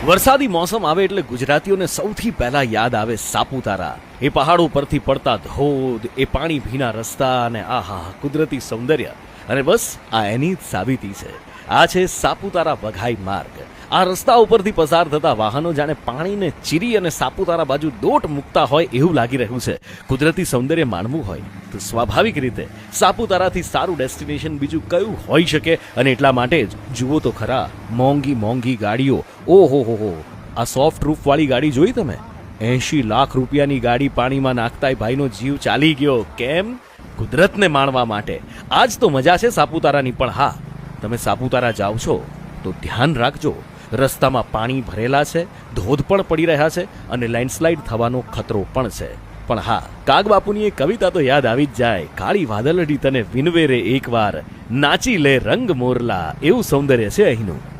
વરસાદી મોસમ આવે એટલે ગુજરાતીઓને સૌથી પહેલા યાદ આવે સાપુતારા. એ પહાડો પરથી પડતા ધોધ, એ પાણી ભીના રસ્તા અને આહા કુદરતી સૌંદર્ય. અને બસ આ એની જ સાબિતી છે. આ છે સાપુતારા વઘાઈ માર્ગ. આ રસ્તા ઉપરથી પસાર થતા વાહનો જાણે પાણીને ચીરી અને સાપુતારા બાજુ દોટ મૂકતા હોય એવું લાગી રહ્યું છે. કુદરતી સૌંદર્ય માણવું હોય તો સ્વાભાવિક રીતે સાપુતારાથી સારું ડેસ્ટિનેશન બીજું કયું હોઈ શકે. અને એટલા માટે જ જુઓ તો ખરા, મોંઘી ગાડીઓ. ઓહો હો, આ સોફ્ટ રૂફવાળી ગાડી જોઈ તમે? 80 લાખ રૂપિયાની ગાડી પાણીમાં નાખતાય ભાઈનો જીવ ચાલી ગયો. કેમ? કુદરતને માણવા માટે. આજ તો મજા છે સાપુતારાની. પણ હા, તમે સાપુતારા જાઓ છો તો ધ્યાન રાખજો, રસ્તામાં પાણી ભરેલા છે, ધોધ પણ પડી રહ્યા છે અને લેન્ડસ્લાઇડ થવાનો ખતરો પણ છે. પણ હા, કાગબાપુની એ કવિતા તો યાદ આવી જ જાય. કાળી વાદળડી તને વિનવે રે એકવાર, નાચી લે રંગ મોરલા. એવું સૌંદર્ય છે અહીંનું.